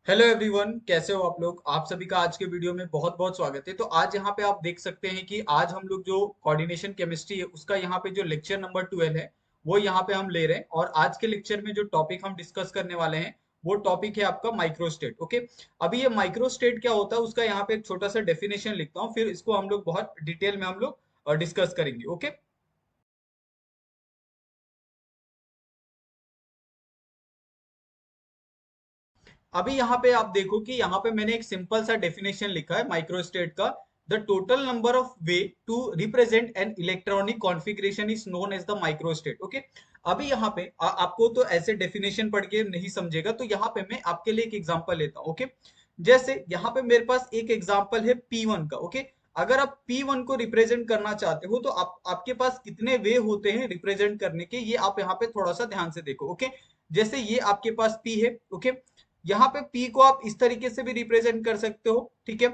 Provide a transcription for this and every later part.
Hello everyone, कैसे हो आप लोग। आप सभी का आज के वीडियो में बहुत बहुत स्वागत है। तो आज यहाँ पे आप देख सकते हैं कि आज हम लोग जो कोऑर्डिनेशन केमिस्ट्री है उसका यहाँ पे जो लेक्चर नंबर 12 है वो यहाँ पे हम ले रहे हैं। और आज के लेक्चर में जो टॉपिक हम डिस्कस करने वाले हैं वो टॉपिक है आपका माइक्रोस्टेट। ओके, अभी ये माइक्रोस्टेट क्या होता है उसका यहाँ पे एक छोटा सा डेफिनेशन लिखता हूँ, फिर इसको हम लोग बहुत डिटेल में हम लोग डिस्कस करेंगे। ओके, अभी यहाँ पे आप देखो कि यहाँ पे मैंने एक सिंपल सा डेफिनेशन लिखा है माइक्रोस्टेट का। The total number of ways to represent an electronic configuration is known as the microstate. Okay, अभी यहाँ पे आपको तो ऐसे डेफिनेशन पढ़ के नहीं समझेगा, तो यहाँ पे मैं आपके लिए एक एग्जांपल लेता हूँ। ओके, जैसे यहाँ पे मेरे पास एक एग्जांपल है P1 का। ओके, अगर आप P1 को रिप्रेजेंट करना चाहते हो तो आपके पास कितने वे होते हैं रिप्रेजेंट करने के, ये आप यहाँ पे थोड़ा सा ध्यान से देखो। ओके, जैसे ये आपके पास P है। ओके, यहाँ पे P को आप इस तरीके से भी रिप्रेजेंट कर सकते हो। ठीक है,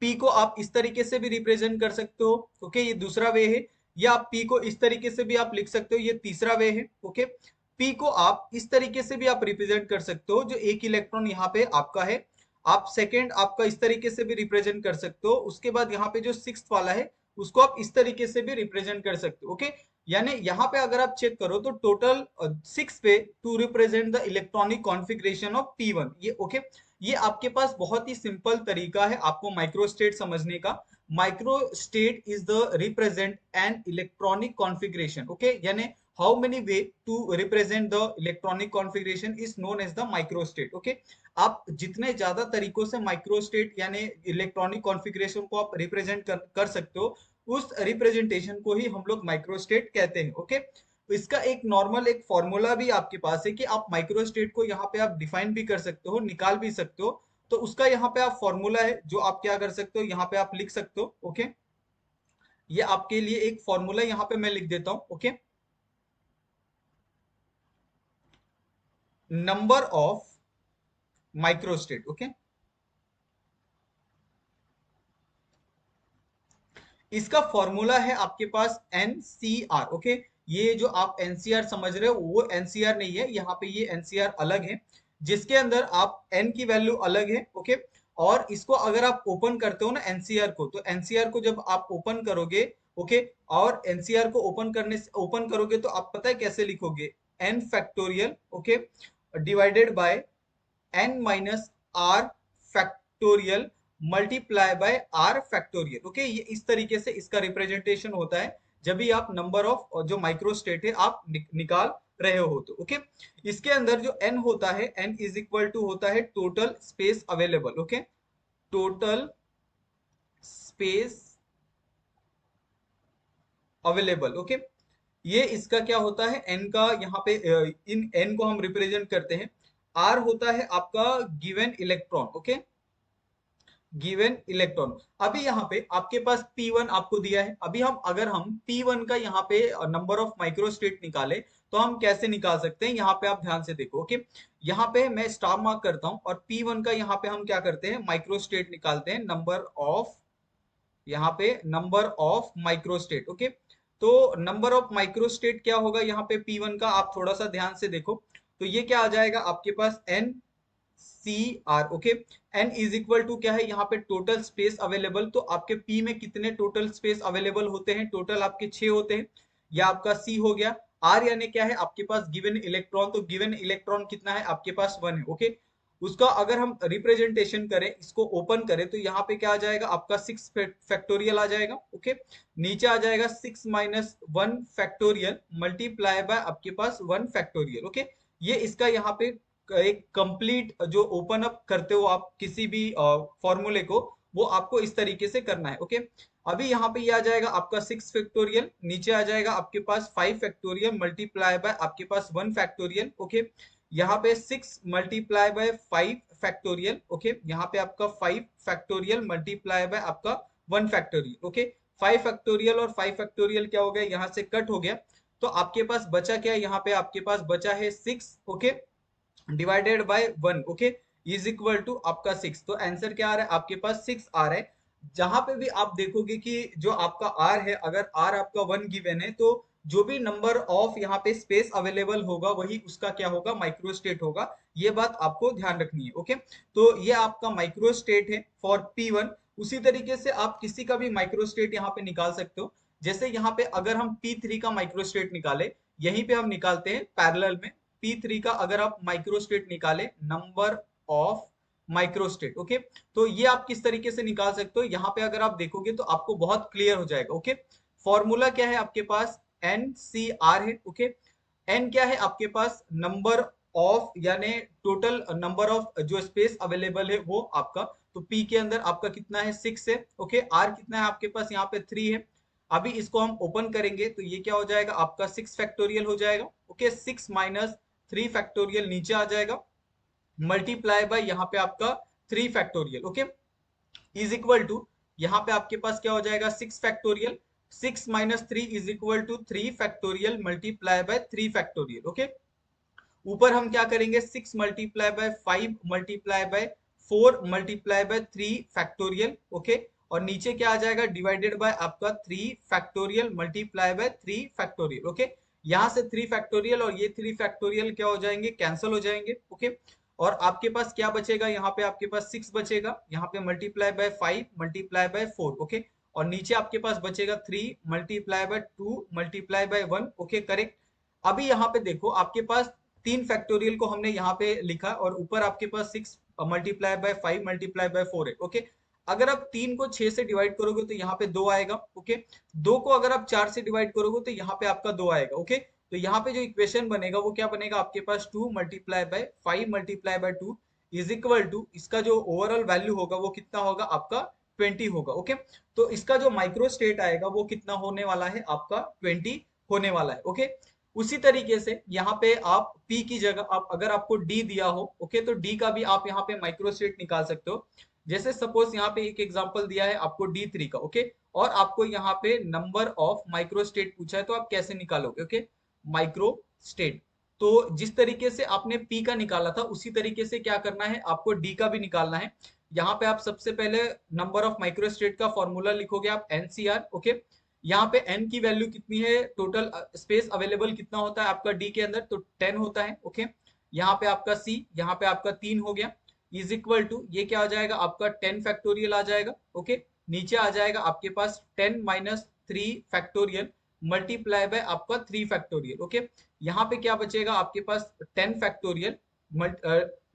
P को आप इस तरीके से भी रिप्रेजेंट कर सकते हो। ओके, ये दूसरा वे है। या आप P को इस तरीके से भी आप लिख सकते हो, ये तीसरा वे है। ओके, P को आप इस तरीके से भी आप रिप्रेजेंट कर सकते हो, जो एक इलेक्ट्रॉन यहाँ पे आपका है। आप सेकेंड आपका इस तरीके से भी रिप्रेजेंट कर सकते हो। उसके बाद यहाँ पे जो सिक्स वाला है उसको आप इस तरीके से भी रिप्रेजेंट कर सकते हो। ओके, यानी यहाँ पे अगर आप चेक करो तो टोटल 6 पे to represent the electronic configuration of P1। ये ओके, ये आपके पास बहुत ही सिंपल तरीका है आपको माइक्रोस्टेट समझने का। Microstate is the represent an electronic configuration. Okay, यानी how many way to represent the electronic configuration is known as the microstate. Okay, आप जितने ज्यादा तरीकों से माइक्रोस्टेट यानी इलेक्ट्रॉनिक कॉन्फ़िगरेशन को आप रिप्रेजेंट कर सकते हो, उस रिप्रेजेंटेशन को ही हम लोग माइक्रोस्टेट कहते हैं। ओके, तो इसका एक नॉर्मल एक फॉर्मूला भी आपके पास है कि आप माइक्रोस्टेट को यहाँ पे आप डिफाइन भी कर सकते हो, निकाल भी सकते हो। तो उसका यहाँ पे आप फॉर्मूला है जो आप क्या कर सकते हो, यहाँ पे आप लिख सकते हो। ओके, ये आपके लिए एक फॉर्मूला यहाँ पे मैं लिख देता हूँ। Okay, number of microstate. Okay, इसका फॉर्मूला है आपके पास एनसीआर। ओके, ये जो आप एनसीआर समझ रहे हो वो एनसीआर नहीं है, यहाँ पे ये एनसीआर अलग है, जिसके अंदर आप एन की वैल्यू अलग है। ओके, और इसको अगर आप ओपन करते हो ना एनसीआर को, तो एनसीआर को जब आप ओपन करोगे, ओके, और एनसीआर को ओपन करोगे तो आप पता है कैसे लिखोगे, n factorial. Okay, divided by n minus r factorial multiply by r factorial. Okay, ये इस तरीके से इसका रिप्रेजेंटेशन होता है जब भी आप नंबर ऑफ जो माइक्रोस्टेट है आप निकाल रहे हो। तो ओके, इसके अंदर जो एन होता है, एन इज इक्वल टू होता है total space available. Okay, total space available. Okay, ये इसका क्या होता है, एन का यहाँ पे इन एन को हम रिप्रेजेंट करते हैं। आर होता है आपका given electron. Okay, given electron. अभी यहाँ पे आपके पास P1 आपको दिया है। अभी हम अगर हम P1 का यहाँ पे नंबर ऑफ माइक्रोस्टेट निकाले तो हम कैसे निकाल सकते हैं, यहाँ पे आप ध्यान से देखो। ओके, यहाँ पे मैं स्टार मार्क करता हूँ और P1 का यहाँ पे हम क्या करते हैं, माइक्रोस्टेट निकालते हैं, नंबर ऑफ, यहाँ पे नंबर ऑफ माइक्रोस्टेट। ओके, तो नंबर ऑफ माइक्रोस्टेट क्या होगा यहाँ पे P1 का, आप थोड़ा सा ध्यान से देखो। तो ये क्या आ जाएगा आपके पास, N C R. Okay, N is equal to क्या है यहाँ पे, टोटल स्पेस अवेलेबल। तो आपके पी में कितने टोटल स्पेस अवेलेबल होते हैं, टोटल आपके 6 होते हैं। या आपका सी हो गया। आर यानी क्या है आपके पास, गिवन इलेक्ट्रॉन। तो गिवन इलेक्ट्रॉन कितना है आपके पास, 1 है। ओके, उसका अगर हम रिप्रेजेंटेशन करें, इसको ओपन करें, तो यहाँ पे क्या आ जाएगा आपका 6 फैक्टोरियल आ जाएगा। ओके, नीचे आ जाएगा 6 माइनस 1 फैक्टोरियल मल्टीप्लाई बाय आपके पास 1 फैक्टोरियल। ओके, ये इसका यहाँ पे एक कंप्लीट जो ओपन अप करते हो आप किसी भी फॉर्मूले को, वो आपको इस तरीके से करना है। ओके, अभी यहाँ पे ये आ जाएगा आपका 6 फैक्टोरियल, नीचे आ जाएगा आपके पास 5 फैक्टोरियल मल्टीप्लाई बाय आपके पास 1 फैक्टोरियल। ओके, यहाँ पे 6 मल्टीप्लाई बाय 5 फैक्टोरियल। ओके, यहाँ पे आपका 5 फैक्टोरियल मल्टीप्लाई बाय आपका 1 फैक्टोरियल। ओके, 5 फैक्टोरियल और 5 फैक्टोरियल क्या हो गया, यहाँ से कट हो गया। तो आपके पास बचा क्या है, यहाँ पे आपके पास बचा है 6। Okay, divided by 1। Okay, is equal to आपका 6। तो आंसर क्या आ रहा है आपके पास, 6 आ रहा है। जहां पे भी आप देखोगे कि जो आपका आर है, अगर आर आपका 1 गिवन है तो जो भी नंबर ऑफ यहाँ पे स्पेस अवेलेबल होगा वही उसका क्या होगा, माइक्रो स्टेट होगा। ये बात आपको ध्यान रखनी है। ओके, तो ये आपका माइक्रो स्टेट है फॉर P1। उसी तरीके से आप किसी का भी माइक्रो स्टेट यहाँ पे निकाल सकते हो। जैसे यहाँ पे अगर हम P3 का माइक्रो स्टेट निकाले, यहीं पे हम निकालते हैं पैरेलल में। P3 का अगर आप माइक्रो स्टेट निकाले, number of micro state, okay, तो ये आप किस तरीके से निकाल सकते हो, यहाँ पे अगर आप देखोगे तो आपको बहुत क्लियर हो जाएगा। ओके, फॉर्मूला क्या है आपके पास, NCR है। ओके, एन क्या है आपके पास, नंबर ऑफ यानी टोटल नंबर ऑफ जो स्पेस अवेलेबल है वो आपका। तो पी के अंदर आपका कितना है, 6 है। ओके, आर कितना है आपके पास, यहाँ पे 3 है। अभी इसको हम ओपन करेंगे तो ये क्या हो जाएगा आपका 6 फैक्टोरियल हो जाएगा। ओके, 6 माइनस 3 फैक्टोरियल नीचे आ जाएगा, मल्टीप्लाई बाय यहाँ पे आपका 3 factorial. Okay, is equal to यहाँ पे आपके पास क्या हो जाएगा 6 factorial, 6 minus 3 is equal to 3 factorial multiply by 3 factorial. Okay, ऊपर हम क्या करेंगे 6 multiply by 5 multiply by 4 multiply by 3 factorial. Okay, और नीचे क्या आ जाएगा, डिवाइडेड बाय आपका 3 factorial multiply by 3 factorial. Okay, यहाँ से 3 फैक्टोरियल और ये 3 फैक्टोरियल क्या हो जाएंगे, कैंसिल हो जाएंगे। ओके, और आपके पास क्या बचेगा, यहाँ पे आपके पास 6 बचेगा, यहाँ पे multiply by 5 multiply by 4। Okay, और नीचे आपके पास बचेगा 3 multiply by 2 multiply bye 1। Okay, correct. अभी यहाँ पे देखो आपके पास 3 फैक्टोरियल को हमने यहाँ पे लिखा और ऊपर आपके पास 6 मल्टीप्लाई बाय 5 मल्टीप्लाई बाय 4 है। ओके, अगर आप 3 को 6 से डिवाइड करोगे तो यहाँ पे 2 आएगा। ओके, 2 को अगर आप 4 से डिवाइड करोगे तो यहाँ पे आपका 2 आएगा। ओके, तो यहाँ पे जो इक्वेशन बनेगा वो क्या बनेगा आपके पास, 2 multiply by 5 multiply by 2 is equal to, इसका जो ओवरऑल वैल्यू होगा वो कितना होगा आपका 20 होगा। ओके, तो इसका जो माइक्रो स्टेट आएगा वो कितना होने वाला है आपका 20 होने वाला है। ओके, उसी तरीके से यहाँ पे आप P की जगह आप अगर आपको D दिया हो, ओके, तो D का भी आप यहाँ पे माइक्रो स्टेट निकाल सकते हो। जैसे सपोज यहाँ पे एक एग्जांपल दिया है आपको D3 का। ओके, और आपको यहाँ पे नंबर ऑफ माइक्रो स्टेट पूछा है तो आप कैसे निकालोगे, ओके, माइक्रो स्टेट। तो जिस तरीके से आपने P का निकाला था उसी तरीके से क्या करना है आपको D का भी निकालना है। यहाँ पे आप सबसे पहले नंबर ऑफ माइक्रो स्टेट का फॉर्मूला लिखोगे आप NCR। ओके, यहाँ पे n की वैल्यू कितनी है, टोटल स्पेस अवेलेबल कितना होता है आपका d के अंदर, तो 10 होता है। ओके, यहाँ पे आपका c, यहाँ पे आपका 3 हो गया, इज इक्वल टू ये क्या आ जाएगा आपका 10 फैक्टोरियल आ जाएगा। ओके, नीचे आ जाएगा आपके पास 10 माइनस 3 फैक्टोरियल मल्टीप्लाई बाय आपका 3 फैक्टोरियल। ओके, यहाँ पे क्या बचेगा आपके पास 10 फैक्टोरियल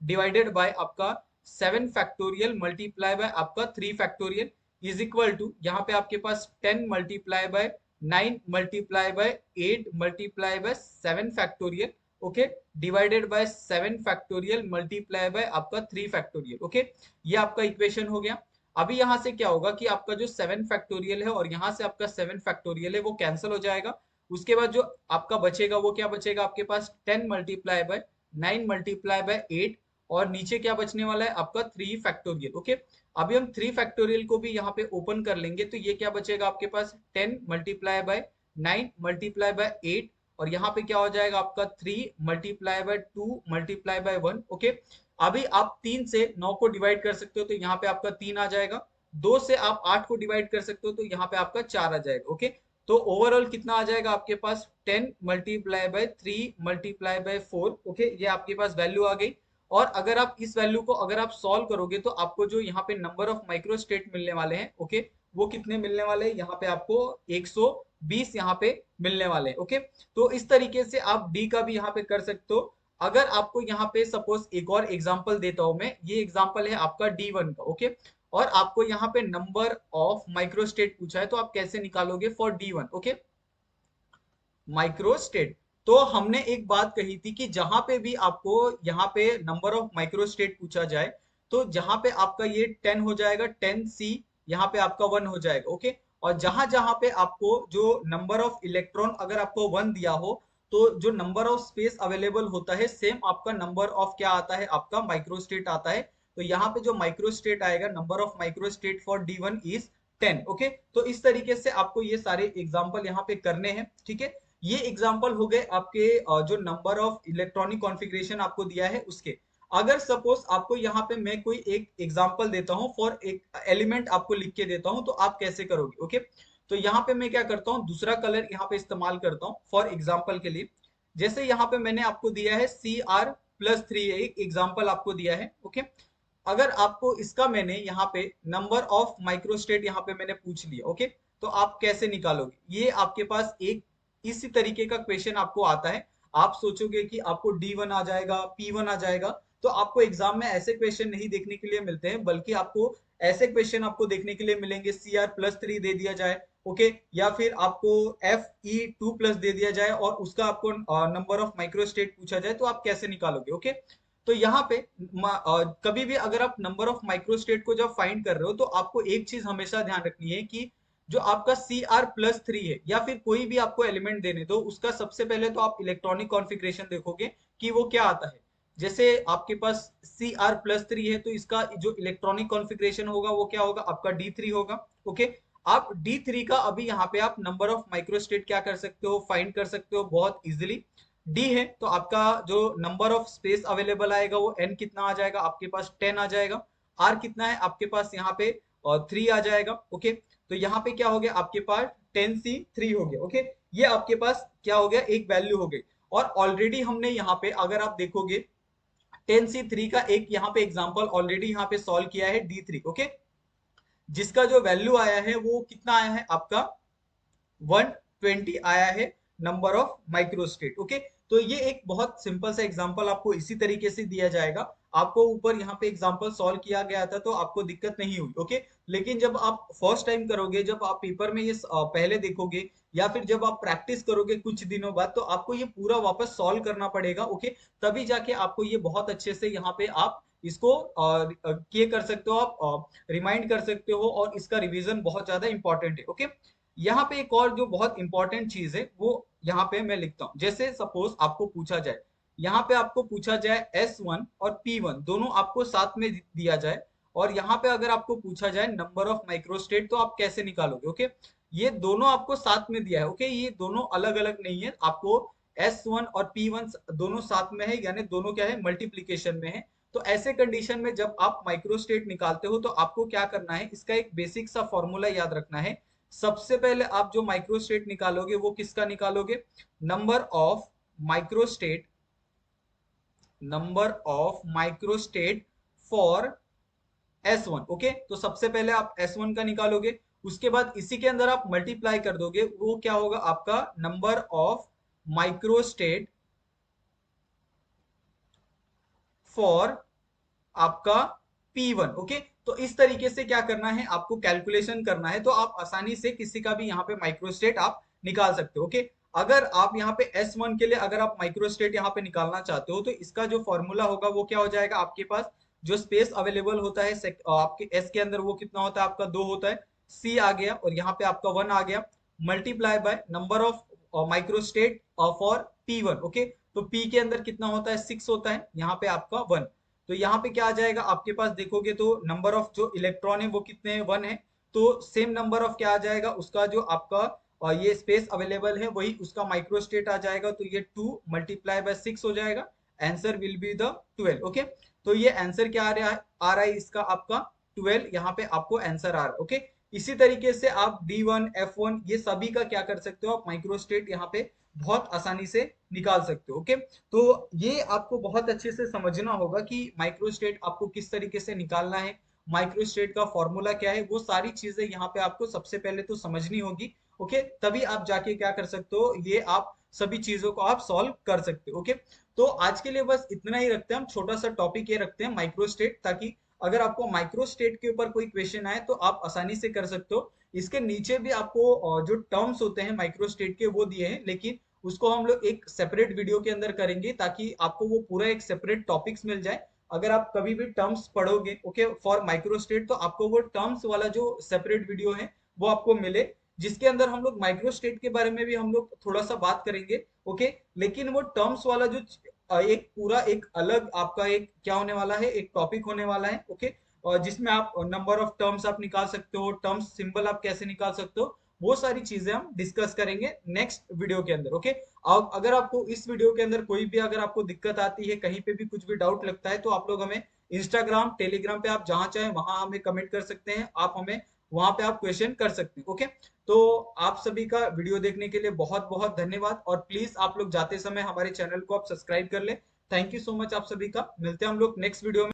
डिवाइडेड बाय आपका 7 फैक्टोरियल मल्टीप्लाई बाय आपका 3 फैक्टोरियल इज इक्वल टू यहाँ पे आपके पास 10 multiply by 9 multiply by 8 multiply by 7 factorial. Okay, divided bye 7 factorial multiply bye आपका 3 फैक्टोरियल। ओके, ये आपका इक्वेशन हो गया। अभी यहाँ से क्या होगा कि आपका जो 7 फैक्टोरियल है और यहाँ से आपका 7 फैक्टोरियल है वो कैंसिल हो जाएगा। उसके बाद जो आपका बचेगा वो क्या बचेगा आपके पास 10 मल्टीप्लाई बाय 9 मल्टीप्लाई बाय 8, और नीचे क्या बचने वाला है आपका 3 फैक्टोरियल। ओके, अभी हम 3 फैक्टोरियल को भी यहाँ पे ओपन कर लेंगे तो ये क्या बचेगा आपके पास 10 मल्टीप्लाई बाय 9 मल्टीप्लाई बाय 8, और यहाँ पे क्या हो जाएगा आपका 3 multiply by 2 multiply bye 1। Okay, अभी आप 3 से 9 को डिवाइड कर सकते हो तो यहाँ पे आपका 3 आ जाएगा, 2 से आप 8 को डिवाइड कर सकते हो तो यहाँ पे आपका 4 आ जाएगा। ओके, तो ओवरऑल कितना आ जाएगा आपके पास 10 multiply by 3 multiply by 4। Okay, ये आपके पास वैल्यू आ गई। और अगर आप इस वैल्यू को अगर आप सॉल्व करोगे तो आपको जो यहाँ पे नंबर ऑफ माइक्रो स्टेट मिलने वाले हैं, ओके, वो कितने मिलने वाले हैं, यहाँ पे आपको 120 यहाँ पे मिलने वाले हैं। ओके, तो इस तरीके से आप डी का भी यहाँ पे कर सकते हो। अगर आपको यहाँ पे सपोज एक और एग्जांपल देता हूं मैं, ये एग्जांपल है आपका D1 का। ओके, और आपको यहाँ पे नंबर ऑफ माइक्रो स्टेट पूछा है तो आप कैसे निकालोगे for D1। Okay, micro state, तो हमने एक बात कही थी कि जहां पे भी आपको यहाँ पे नंबर ऑफ माइक्रो स्टेट पूछा जाए तो जहां पे आपका ये 10 हो जाएगा, 10C, यहाँ पे आपका 1 हो जाएगा। ओके, और जहां जहां पे आपको जो नंबर ऑफ इलेक्ट्रॉन अगर आपको 1 दिया हो तो जो नंबर ऑफ स्पेस अवेलेबल होता है सेम आपका नंबर ऑफ क्या आता है आपका माइक्रो स्टेट आता है। तो यहाँ पे जो माइक्रो स्टेट आएगा, number of micro state for D1 is 10। Okay, तो इस तरीके से आपको ये सारे एग्जाम्पल यहाँ पे करने हैं। ठीक है, ये एग्जाम्पल हो गए आपके जो नंबर ऑफ इलेक्ट्रॉनिक कॉन्फ़िगरेशन आपको दिया है उसके। अगर सपोज आपको यहाँ पे मैं कोई एक एग्जाम्पल देता हूँ फॉर एक एलिमेंट आपको लिख के देता हूँ तो आप कैसे करोगे। ओके, तो यहाँ पे मैं क्या करता हूँ, दूसरा कलर यहाँ पे इस्तेमाल करता हूँ फॉर एग्जाम्पल के लिए। जैसे यहाँ पे मैंने आपको दिया है CR+3, एक एग्जाम्पल आपको दिया है, ओके। अगर आपको इसका मैंने यहाँ पे नंबर ऑफ माइक्रोस्टेट यहाँ पे मैंने पूछ लिया, ओके, तो आप कैसे निकालोगे? ये आपके पास एक इसी तरीके का क्वेश्चन आपको आता है। आप सोचोगे कि आपको D1 आ जाएगा, P1 आ जाएगा, तो आपको एग्जाम में ऐसे क्वेश्चन नहीं देखने के लिए मिलते हैं, बल्कि आपको ऐसे क्वेश्चन आपको देखने के लिए मिलेंगे CR+3 दे दिया जाए, ओके, या फिर आपको FE2+ दे दिया जाए और उसका आपको नंबर ऑफ माइक्रोस्टेट पूछा जाए, तो आप कैसे निकालोगे? ओके। तो यहाँ पे कभी भी अगर आप नंबर ऑफ माइक्रोस्टेट को जब फाइंड कर रहे हो, तो आपको एक चीज हमेशा ध्यान रखनी है कि जो आपका CR+3 है या फिर कोई भी आपको एलिमेंट देने दो, उसका सबसे पहले तो आप इलेक्ट्रॉनिक कॉन्फ़िगरेशन देखोगे कि वो क्या आता है। जैसे आपके पास CR+3 है, तो इसका जो इलेक्ट्रॉनिक कॉन्फ़िगरेशन होगा वो क्या होगा? आपका D3 होगा, ओके। आप D3 का अभी यहाँ पे आप नंबर ऑफ माइक्रोस्टेट क्या कर सकते हो, फाइंड कर सकते हो बहुत इजिली। डी है तो आपका जो नंबर ऑफ स्पेस अवेलेबल आएगा वो एन कितना आ जाएगा? आपके पास 10 आ जाएगा। आर कितना है आपके पास? यहाँ पे 3 आ जाएगा, ओके। तो यहाँ पे क्या हो गया आपके पास? 10C3 हो गया, ओके। ये आपके पास क्या हो गया? एक वैल्यू हो गई। और ऑलरेडी हमने यहाँ पे अगर आप देखोगे 10C3 का एक यहाँ पे एग्जाम्पल ऑलरेडी यहाँ पे सॉल्व किया है D3, ओके, जिसका जो वैल्यू आया है वो कितना आया है आपका? 120 आया है नंबर ऑफ माइक्रोस्टेट, ओके। तो ये एक बहुत सिंपल सा एग्जांपल आपको इसी तरीके से दिया जाएगा। आपको ऊपर यहाँ पे एग्जांपल सॉल्व किया गया था तो आपको दिक्कत नहीं हुई, ओके। लेकिन जब आप फर्स्ट टाइम करोगे, जब आप पेपर में ये पहले देखोगे या फिर जब आप प्रैक्टिस करोगे कुछ दिनों बाद, तो आपको ये पूरा वापस सॉल्व करना पड़ेगा, ओके। तभी जाके आपको ये बहुत अच्छे से यहाँ पे आप इसको किए कर सकते हो, आप रिमाइंड कर सकते हो, और इसका रिवीजन बहुत ज्यादा इंपॉर्टेंट है, ओके। यहाँ पे एक और जो बहुत इंपॉर्टेंट चीज है वो यहाँ पे मैं लिखता हूँ। जैसे सपोज आपको पूछा जाए, यहाँ पे आपको पूछा जाए S1 और P1 दोनों आपको साथ में दिया जाए, और यहाँ पे अगर आपको पूछा जाए नंबर ऑफ माइक्रोस्टेट, तो आप कैसे निकालोगे? ओके, ये दोनों आपको साथ में दिया है, ओके, ये दोनों अलग अलग नहीं है। आपको S1 और P1 दोनों साथ में है, यानी दोनों क्या है? मल्टीप्लीकेशन में है। तो ऐसे कंडीशन में जब आप माइक्रोस्टेट निकालते हो तो आपको क्या करना है? इसका एक बेसिक सा फॉर्मूला याद रखना है। सबसे पहले आप जो माइक्रोस्टेट निकालोगे वो किसका निकालोगे? Number of microstate, number of microstate for S1, okay. तो सबसे पहले आप S1 का निकालोगे, उसके बाद इसी के अंदर आप मल्टीप्लाई कर दोगे, वो क्या होगा आपका? नंबर ऑफ माइक्रोस्टेट फॉर आपका P1, ओके। तो इस तरीके से क्या करना है? आपको कैलकुलेशन करना है, तो आप आसानी से किसी का भी यहाँ पे माइक्रोस्टेट आप निकाल सकते हो, ओके। अगर आप यहाँ पे S1 के लिए अगर आप माइक्रोस्टेट यहाँ पे निकालना चाहते हो, तो इसका जो फॉर्मूला होगा वो क्या हो जाएगा? आपके पास जो स्पेस अवेलेबल होता है आपके S के अंदर वो कितना होता है? आपका 2 होता है। C आ गया और यहाँ पे आपका 1 आ गया, multiply by number of microstate for P1, okay. तो P के अंदर कितना होता है? 6 होता है, यहाँ पे आपका 1। तो यहाँ पे क्या आ जाएगा आपके पास? देखोगे तो नंबर ऑफ जो इलेक्ट्रॉन है वो कितने हैं? 1 है। तो सेम नंबर ऑफ क्या आ जाएगा? उसका जो आपका ये स्पेस अवेलेबल है वही उसका माइक्रोस्टेट आ जाएगा, तो ये 2 मल्टीप्लाई बाय 6 हो जाएगा। Answer will be the 12, okay. तो ये आंसर क्या आ रहा है इसका? आपका 12 यहाँ पे आपको आंसर आ रहा है, ओके। इसी तरीके से आप D1 F1 ये सभी का क्या कर सकते हो? आप माइक्रोस्टेट यहाँ पे बहुत आसानी से निकाल सकते हो, ओके। तो ये आपको बहुत अच्छे से समझना होगा कि माइक्रोस्टेट आपको किस तरीके से निकालना है, माइक्रोस्टेट का फॉर्मूला क्या है, वो सारी चीजें यहाँ पे आपको सबसे पहले तो समझनी होगी, ओके। तभी आप जाके क्या कर सकते हो? ये आप सभी चीजों को आप सॉल्व कर सकते हो, ओके। तो आज के लिए बस इतना ही रखते हैं, हम छोटा सा टॉपिक ये रखते हैं माइक्रोस्टेट, ताकि अगर आपको माइक्रोस्टेट के ऊपर कोई क्वेश्चन आए तो आप आसानी से कर सकते हो। इसके नीचे भी आपको जो टर्म्स होते हैं माइक्रोस्टेट के वो दिए हैं, लेकिन उसको हम लोग एक सेपरेट वीडियो के अंदर करेंगे, ताकि आपको वो पूरा एक सेपरेट टॉपिक्स मिल जाए। अगर आप कभी भी टर्म्स पढ़ोगे, ओके, फॉर माइक्रोस्टेट, तो आपको वो टर्म्स वाला जो सेपरेट वीडियो है वो आपको मिले, जिसके अंदर हम लोग माइक्रोस्टेट के बारे में भी हम लोग थोड़ा सा बात करेंगे, ओके। लेकिन वो टर्म्स वाला जो एक पूरा एक अलग आपका एक क्या होने वाला है? एक टॉपिक होने वाला है, ओके। और जिसमें आप नंबर ऑफ टर्म्स आप निकाल सकते हो, टर्म्स सिंबल आप कैसे निकाल सकते हो, वो सारी चीजें हम डिस्कस करेंगे नेक्स्ट वीडियो के अंदर, ओके। अब अगर आपको इस वीडियो के अंदर कोई भी अगर आपको दिक्कत आती है, कहीं पे भी कुछ भी डाउट लगता है, तो आप लोग हमें इंस्टाग्राम टेलीग्राम पे आप जहां चाहें वहां हमें कमेंट कर सकते हैं। आप हमें वहां पे आप क्वेश्चन कर सकते हैं। ओके, तो आप सभी का वीडियो देखने के लिए बहुत बहुत धन्यवाद, और प्लीज आप लोग जाते समय हमारे चैनल को आप सब्सक्राइब कर ले। थैंक यू सो मच आप सभी का। मिलते हैं हम लोग नेक्स्ट वीडियो में।